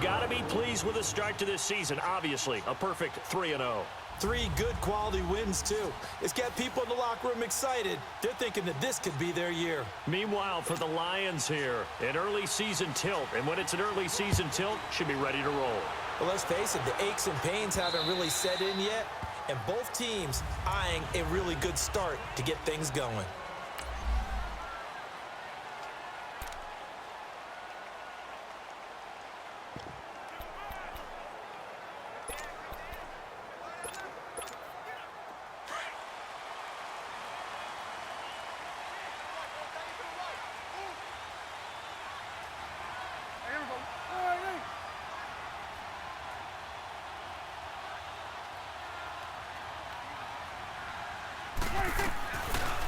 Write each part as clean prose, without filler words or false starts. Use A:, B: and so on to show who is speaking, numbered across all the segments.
A: got to be pleased with the start to this season. Obviously, a perfect 3-0.
B: 3 good quality wins, too. It's got people in the locker room excited. They're thinking that this could be their year.
A: Meanwhile, for the Lions here, an early season tilt. And when it's an early season tilt, should be ready to roll.
B: Well, let's face it, the aches and pains haven't really set in yet. And both teams eyeing a really good start to get things going.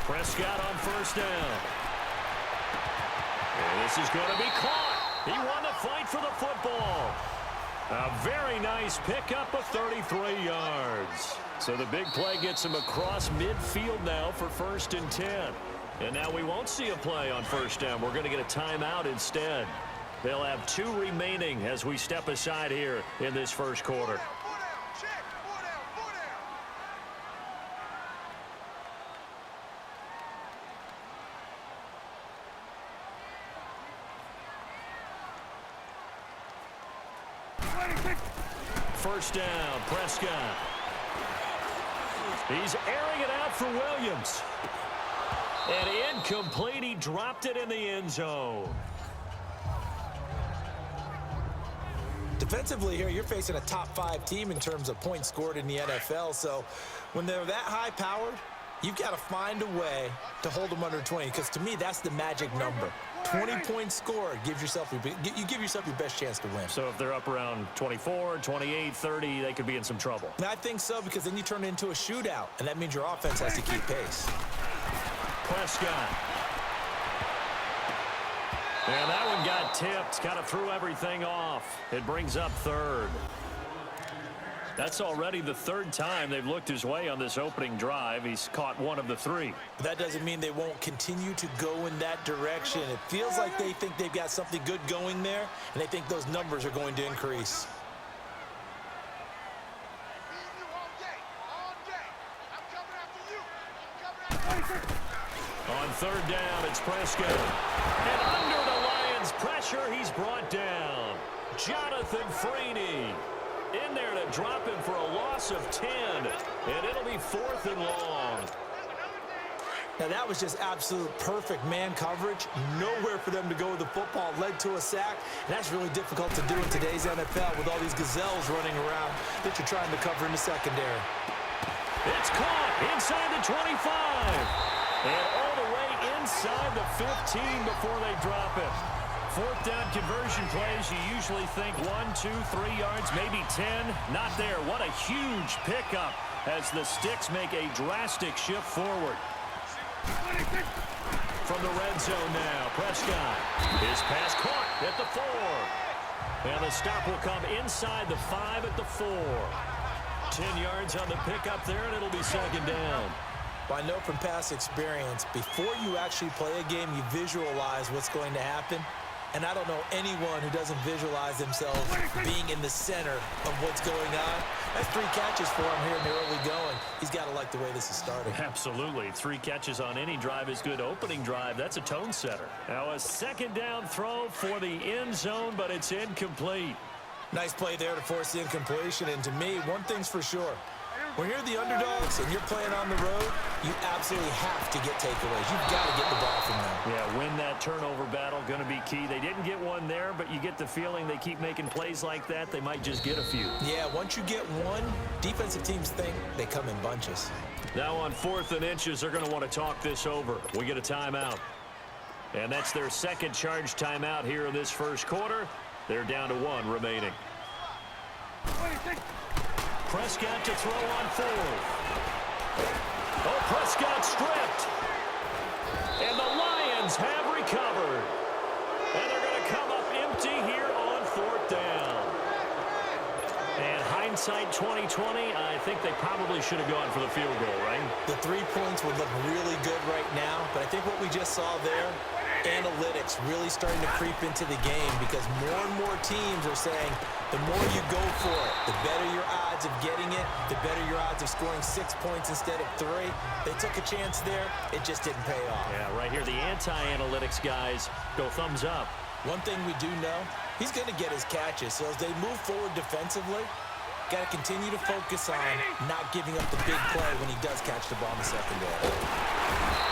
A: Prescott on first down. And this is going to be caught. He won the fight for the football. A very nice pickup of 33 yards. So the big play gets him across midfield now for 1st and 10. And now we won't see a play on first down. We're going to get a timeout instead. They'll have 2 remaining as we step aside here in this first quarter. First down, Prescott. He's airing it out for Williams. And incomplete. He dropped it in the end zone.
B: Defensively here, you're facing a top 5 team in terms of points scored in the NFL. So when they're that high-powered, you've got to find a way to hold them under 20. Because to me, that's the magic number. 20 points scored gives yourself you give yourself your best chance to win.
A: So if they're up around 24, 28, 30, they could be in some trouble.
B: And I think so, because then you turn it into a shootout, and that means your offense has to keep pace.
A: Prescott. And that one got tipped. Kind of threw everything off. It brings up 3rd. That's already the 3rd time they've looked his way on this opening drive. He's caught 1 of the 3.
B: But that doesn't mean they won't continue to go in that direction. It feels like they think they've got something good going there, and they think those numbers are going to increase.
A: On 3rd down, it's Prescott. And under the Lions' pressure, he's brought down. Jonathan Freeney in there to drop him for a loss of 10. And it'll be 4th and long.
B: Now, that was just absolute perfect man coverage. Nowhere for them to go with the football. Led to a sack. And that's really difficult to do in today's NFL with all these gazelles running around that you're trying to cover in the secondary.
A: It's caught inside the 25. And all the way inside the 15 before they drop it. 4th down conversion plays, you usually think 1, 2, 3 yards, maybe 10. Not there. What a huge pickup as the Sticks make a drastic shift forward. From the red zone now, Prescott. His pass caught at the 4. And the stop will come inside the 5 at the 4. 10 yards on the pickup there, and it'll be 2nd down.
B: Well, I know from past experience, before you actually play a game, you visualize what's going to happen. And I don't know anyone who doesn't visualize themselves being in the center of what's going on. That's 3 catches for him here in the early going. He's got to like the way this is starting.
A: Absolutely. 3 catches on any drive is good. Opening drive, that's a tone setter. Now a 2nd down throw for the end zone, but it's incomplete.
B: Nice play there to force the incompletion. And to me, one thing's for sure. When you're the underdogs and you're playing on the road, you absolutely have to get takeaways. You've got to get the ball from them.
A: Yeah, win that turnover battle, going to be key. They didn't get one there, but you get the feeling they keep making plays like that, they might just get a few.
B: Yeah, once you get one, defensive teams think they come in bunches.
A: Now on 4th and inches, they're going to want to talk this over. We get a timeout. And that's their 2nd charge timeout here in this first quarter. They're down to 1 remaining. Prescott to throw on 4th. Oh, Prescott stripped. And the Lions have recovered. And they're going to come up empty here on 4th down. And hindsight 2020, I think they probably should have gone for the field goal, right?
B: The 3 points would look really good right now, but I think what we just saw there, analytics really starting to creep into the game because more and more teams are saying the more you go for it, the better your odds of getting it, the better your odds of scoring 6 points instead of 3. They took a chance there. It just didn't pay off.
A: Yeah, right here, the anti-analytics guys go thumbs up.
B: One thing we do know, he's going to get his catches. So as they move forward defensively, got to continue to focus on not giving up the big play when he does catch the ball in the secondary.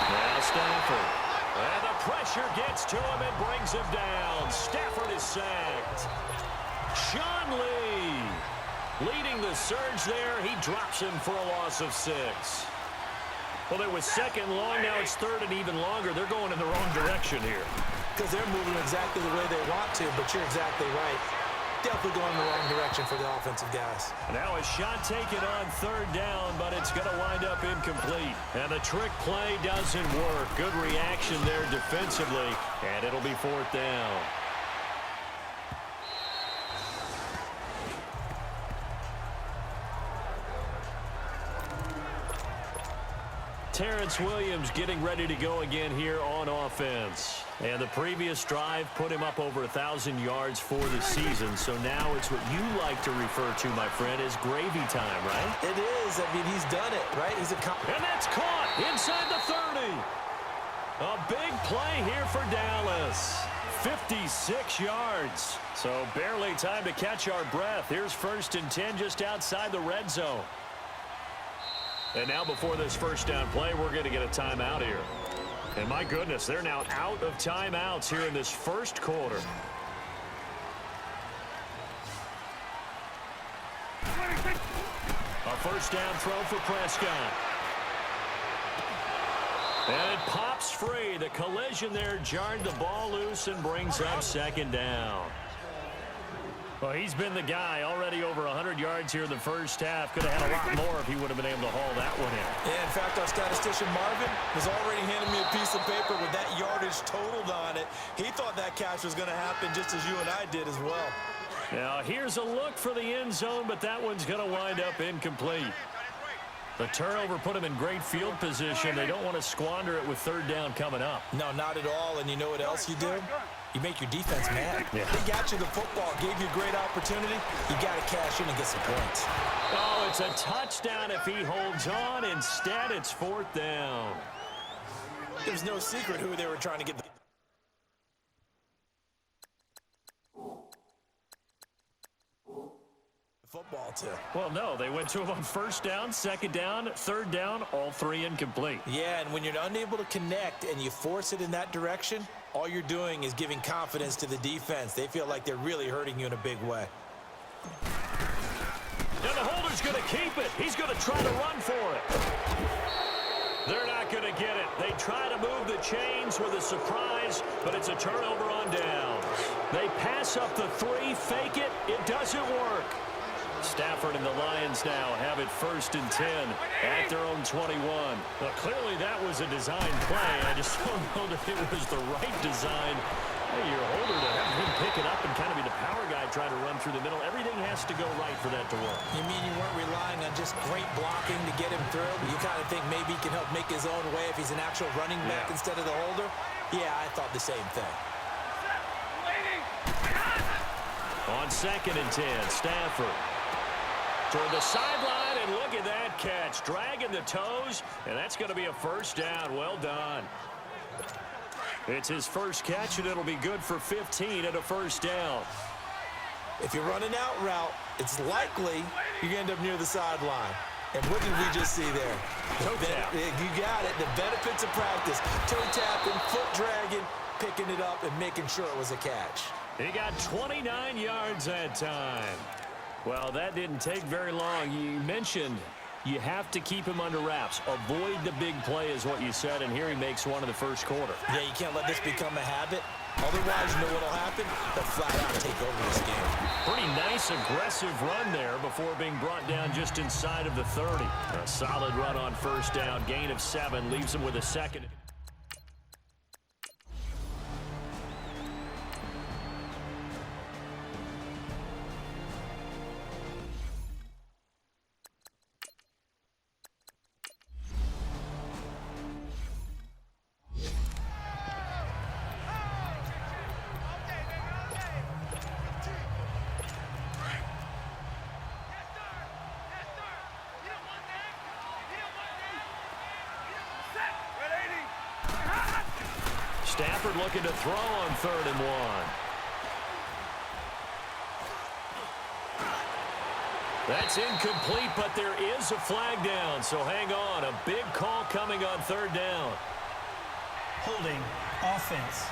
A: Now Stafford. And the pressure gets to him and brings him down. Stafford is sacked. Sean Lee leading the surge there. He drops him for a loss of 6. Well, it was second long. Now it's third and even longer. They're going in the wrong direction here.
B: Because they're moving exactly the way they want to, but you're exactly right. Definitely going in the wrong direction for the offensive guys.
A: Now a shot taken on third down, but it's going to wind up incomplete. And the trick play doesn't work. Good reaction there defensively, and it'll be fourth down. Terrence Williams getting ready to go again here on offense. And the previous drive put him up over 1,000 yards for the season. So now it's what you like to refer to, my friend, as gravy time, right?
B: It is. I mean, he's done it, right?
A: And that's caught inside the 30. A big play here for Dallas. 56 yards. So barely time to catch our breath. Here's 1st and 10 just outside the red zone. And now before this first down play, we're going to get a timeout here. And my goodness, they're now out of timeouts here in this first quarter. A first down throw for Prescott. And it pops free. The collision there jarred the ball loose and brings up second down. Well, he's been the guy already over 100 yards here in the first half. Could have had a lot more if he would have been able to haul that one in.
B: Yeah, in fact, our statistician Marvin was already handing me a piece of paper with that yardage totaled on it. He thought that catch was going to happen just as you and I did as well.
A: Now, here's a look for the end zone, but that one's going to wind up incomplete. The turnover put him in great field position. They don't want to squander it with third down coming up.
B: No, not at all. And you know what else you do? You make your defense mad.
A: Yeah.
B: They got you the football, gave you a great opportunity. You got to cash in and get some points.
A: Oh, it's a touchdown if he holds on. Instead, it's fourth down.
B: There's no secret who they were trying to get the football to.
A: Well, no, they went to him on first down, second down, third down, all 3 incomplete.
B: Yeah, and when you're unable to connect and you force it in that direction, all you're doing is giving confidence to the defense. They feel like they're really hurting you in a big way.
A: And the holder's going to keep it. He's going to try to run for it. They're not going to get it. They try to move the chains with a surprise, but it's a turnover on downs. They pass up the 3, fake it. It doesn't work. Stafford and the Lions now have it 1st and 10 at their own 21. Well, clearly that was a design play. I just don't know that it was the right design. Hey, your holder to have him pick it up and kind of be the power guy trying to run through the middle. Everything has to go right for that to work.
B: You mean you weren't relying on just great blocking to get him through? You kind of think maybe he can help make his own way if he's an actual running back instead of the holder? Yeah, I thought the same thing.
A: On 2nd and 10, Stafford toward the sideline, and look at that catch. Dragging the toes, and that's going to be a first down. Well done. It's his first catch, and it'll be good for 15 and a first down.
B: If you're running out route, it's likely you're going to end up near the sideline. And what did we just see there?
A: Toe tap.
B: You got it. The benefits of practice. Toe tapping, foot dragging, picking it up, and making sure it was a catch.
A: He got 29 yards that time. Well, that didn't take very long. You mentioned you have to keep him under wraps. Avoid the big play is what you said, and here he makes one in the first quarter.
B: Yeah, you can't let this become a habit. Otherwise, you know what will happen? They'll flat out take over this game.
A: Pretty nice, aggressive run there before being brought down just inside of the 30. A solid run on first down. Gain of 7 leaves him with a second. Stafford looking to throw on 3rd and 1. That's incomplete, but there is a flag down, so hang on. A big call coming on 3rd down.
C: Holding offense.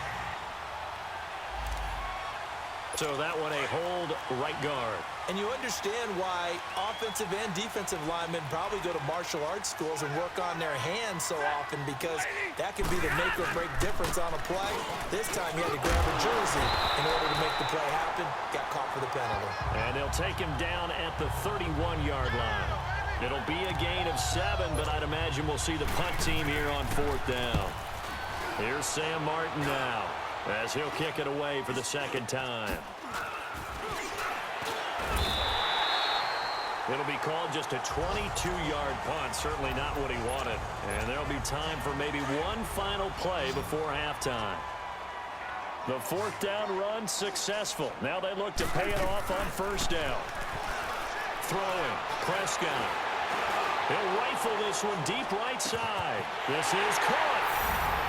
A: So that one a hold right guard.
B: And you understand why offensive and defensive linemen probably go to martial arts schools and work on their hands so often, because that can be the make or break difference on a play. This time he had to grab a jersey in order to make the play happen. Got caught for the penalty.
A: And they'll take him down at the 31-yard line. It'll be a gain of 7, but I'd imagine we'll see the punt team here on 4th down. Here's Sam Martin now, as he'll kick it away for the 2nd time. It'll be called just a 22-yard punt, certainly not what he wanted. And there'll be time for maybe one final play before halftime. The 4th down run successful. Now they look to pay it off on 1st down. Throwing, Prescott. He'll rifle this one deep right side. This is caught.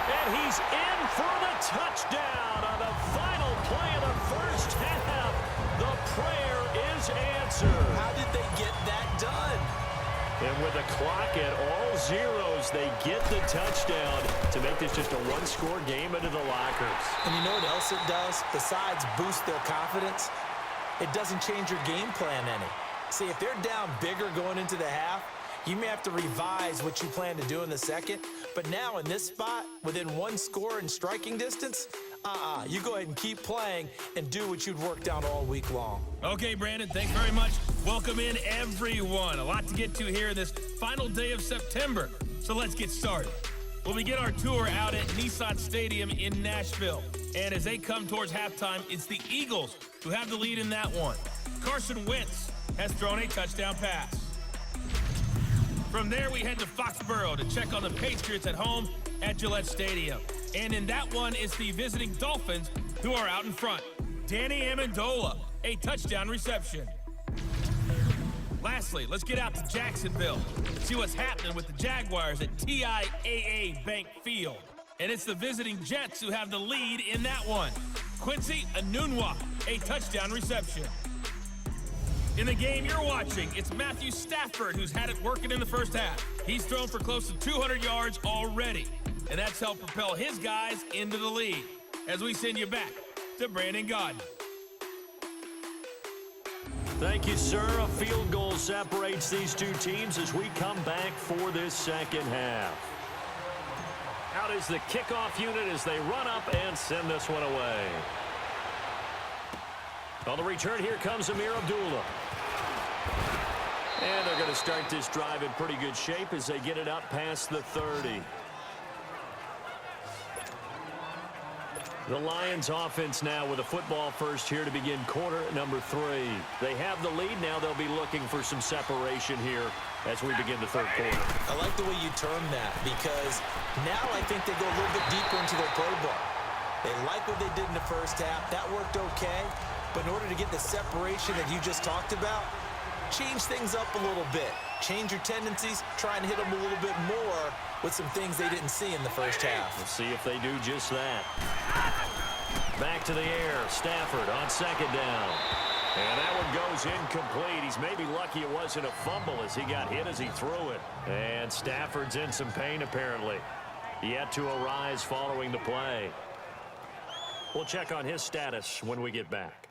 A: And he's in for the touchdown on the final play of the 1st half. The prayer is answered.
B: How did they get that done?
A: And with the clock at all zeros, they get the touchdown to make this just a one-score game into the lockers.
B: And you know what else it does? Besides boost their confidence, it doesn't change your game plan any. See, if they're down bigger going into the half, you may have to revise what you plan to do in the second. But now in this spot, within one score in striking distance, you go ahead and keep playing and do what you'd worked out all week long.
D: Okay, Brandon, thanks very much. Welcome in, everyone. A lot to get to here this final day of September. So let's get started. We'll begin our tour out at Nissan Stadium in Nashville. And as they come towards halftime, it's the Eagles who have the lead in that one. Carson Wentz has thrown a touchdown pass. From there, we head to Foxborough to check on the Patriots at home at Gillette Stadium. And in that one, it's the visiting Dolphins who are out in front. Danny Amendola, a touchdown reception. Lastly, let's get out to Jacksonville, see what's happening with the Jaguars at TIAA Bank Field. And it's the visiting Jets who have the lead in that one. Quincy Enunwa, a touchdown reception. In the game you're watching, it's Matthew Stafford who's had it working in the first half. He's thrown for close to 200 yards already, and that's helped propel his guys into the lead. As we send you back to Brandon Gaudin.
A: Thank you, sir. A field goal separates these two teams as we come back for this second half. Out is the kickoff unit as they run up and send this one away. On the return, here comes Amir Abdullah. And they're going to start this drive in pretty good shape as they get it up past the 30. The Lions offense now with a football first here to begin quarter number 3. They have the lead now. They'll be looking for some separation here as we begin the third quarter.
B: I like the way you term that, because now I think they go a little bit deeper into their playbook. They like what they did in the first half. That worked okay. But in order to get the separation that you just talked about, change things up a little bit. Change your tendencies, try and hit them a little bit more with some things they didn't see in the first half.
A: We'll see if they do just that. Back to the air. Stafford on second down. And that one goes incomplete. He's maybe lucky it wasn't a fumble as he got hit as he threw it. And Stafford's in some pain apparently. Yet to arise following the play. We'll check on his status when we get back.